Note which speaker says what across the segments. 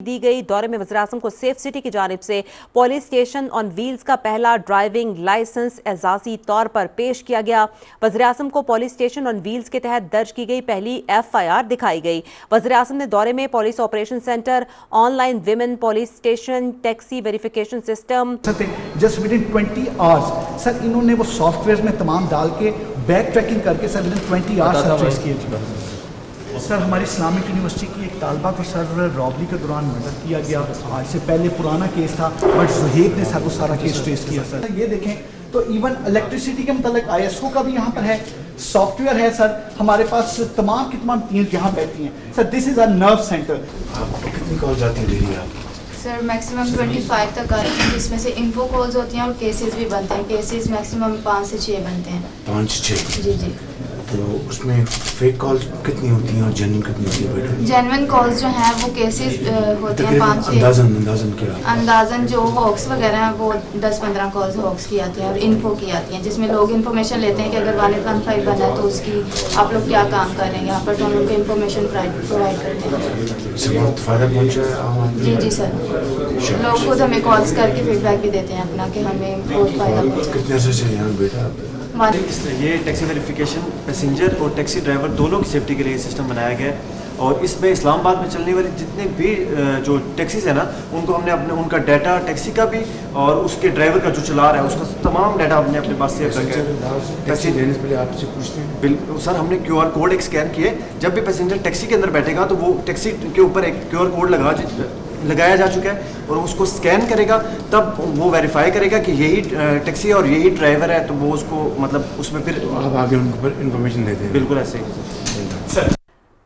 Speaker 1: दी गई। दौरे में वज़ीर-ए-आज़म को सेफ सिटी की जानिब से पुलिस स्टेशन ऑन व्हील्स का पहला ड्राइविंग लाइसेंस एजाजी तौर पर पेश किया गया। वज़ीर-ए-आज़म को पुलिस स्टेशन ऑन व्हील्स के तहत दर्ज की गई पहली FIR दिखाई गई। वज़ीर-ए-आज़म ने दौरे में police operation centre, online women police station, taxi verification system
Speaker 2: just with in 20 hours sir इन्होंने वो सॉफ्टवेयर में तमाम डाल के बैक ट्रैकिंग करके sir with in 20 hours trace किए। सर हमारी इस्लामिक यूनिवर्सिटी की एक तालबा को सर रॉबरी के दौरान मर्डर किया गया। आज से पहले पुराना केस था बट जुहेब ने सर वो सारा केस ट्रेस किया। सर ये देखें तो इवन इलेक्ट्रिसिटी के मतलब ISO का भी यहाँ पर है, सॉफ्टवेयर है सर हमारे पास तमाम की तमाम टीम यहाँ बैठती हैं। Sir this is a nerve centre.
Speaker 3: आपको कितनी कॉल जाती है डेली आप?
Speaker 4: सर मैक्सिमम 25 तक आती हैं, जिसमें से इन्फो कॉल्स होती हैं और केसेस भी बनते हैं। केसेस मैक्सिमम 5 से 6 बनते हैं।
Speaker 3: 5 से 6?
Speaker 4: जी जी।
Speaker 3: तो उसमें फेक कॉल कितनी होती हैं और जेन्युइन कितनी होती है बेटा?
Speaker 4: जेन्युइन कॉल्स जो हैं वो केसेस होते हैं 5-6।
Speaker 3: अंदाजन क्या?
Speaker 4: अंदाजन जो हॉक्स वगैरह हैं वो 10-15 कॉल्स हॉक्स की आती हैं और इन्फो की आती हैं, जिसमें लोग इन्फॉर्मेशन लेते हैं कि अगर 115 बना है तो उसकी आप लोग क्या काम कर रहे हैं यहाँ पर, तो हम उनको इन्फॉर्मेशन प्रोवाइड करते हैं।
Speaker 3: इससे बहुत फ़ायदा पहुँचा है?
Speaker 4: जी जी सर, लोग खुद हमें कॉल्स करके फीडबैक भी देते हैं अपना कि हमें बहुत फ़ायदा पहुँचा।
Speaker 3: कितने अर्से से यहाँ बेटा?
Speaker 5: ये टैक्सी वेरिफिकेशन पैसेंजर और टैक्सी ड्राइवर दोनों की सेफ्टी के लिए सिस्टम बनाया गया है और इसमें इस्लामाबाद में चलने वाली जितने भी जो टैक्सीज है ना उनको हमने अपने उनका डाटा टैक्सी का भी और उसके ड्राइवर का जो चला रहा है उसका तमाम डाटा हमने अपने पास सेव करके
Speaker 3: टैक्सी देने से पहले आपसे पूछते हैं?
Speaker 5: बिल्कुल सर, हमने QR कोड एक स्कैन किए। जब भी पैसेंजर टैक्सी के अंदर बैठेगा तो वो टैक्सी के ऊपर एक QR कोड लगाया जा चुका है और उसको स्कैन करेगा, तब वो वेरीफाई करेगा कि यही टैक्सी और यही ड्राइवर है, तो वो उसको मतलब उसमें फिर
Speaker 3: आप आगे उनको इन्फॉर्मेशन देते हैं?
Speaker 5: बिल्कुल ऐसे ही।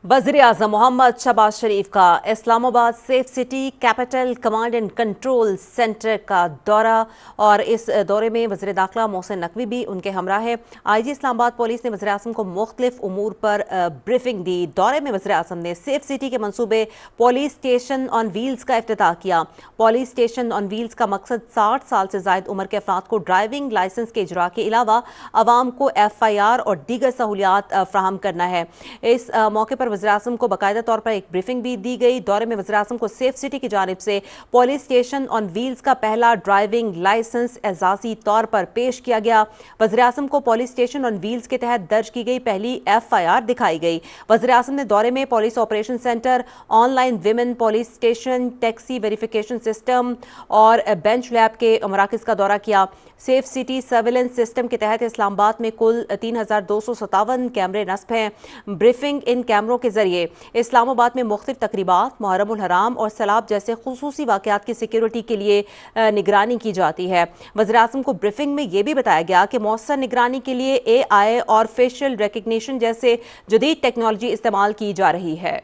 Speaker 1: वज़ीर-ए-आज़म मोहम्मद शहबाज शरीफ का Islamabad safe city capital command and control centre का दौरा और इस दौरे में वज़ीर दाखिला मोहसिन नकवी भी उनके हमरा है। IG इस्लामाबाद पुलिस ने वज़ीर-ए-आज़म को मुख्तलिफ उमूर पर ब्रीफिंग दी। दौरे में वज़ीर-ए-आज़म ने सेफ सिटी के मनसूबे पुलिस स्टेशन ऑन व्हील्स का इफ्तिताह किया। पुलिस स्टेशन ऑन व्हील्स का मकसद 60 साल से ज़ायद उम्र के अफराद को ड्राइविंग लाइसेंस के इजरा के अलावा आवाम को FIR और दीगर सहूलियात फ्राहम करना है। इस मौके पर वज़ीर-ए-आज़म को बाकायदा तौर पर एक ब्रीफिंग भी दी गई। दौरे में वज़ीर-ए-आज़म को सेफ सिटी की जानिब से पुलिस स्टेशन ऑन व्हील्स का पहला ड्राइविंग लाइसेंस एजाजी तौर पर पेश किया गया। वज़ीर-ए-आज़म को पुलिस स्टेशन ऑन व्हील्स के तहत दर्ज की गई पहली FIR दिखाई गई। वज़ीर-ए-आज़म ने दौरे में police operation centre, online women police station, taxi verification system और बेंच लैब के मराकज़ का दौरा किया। सेफ सिटी सर्विलेंस सिस्टम के तहत इस्लामाबाद में कुल 3257 कैमरे नस्ब हैं। ब्रीफिंग इन कैमरों के जरिए इस्लामाबाद में मुख्तलिफ तकरीबात, मुहर्रमुल हराम और सैलाब जैसे खुसूसी वाक़यात की सिक्योरिटी के लिए निगरानी की जाती है। वज़ीर-ए-आज़म को ब्रीफिंग में यह भी बताया गया कि मौसर निगरानी के लिए AI और फेशियल रिकग्निशन जैसे जदीद टेक्नोलॉजी इस्तेमाल की जा रही है।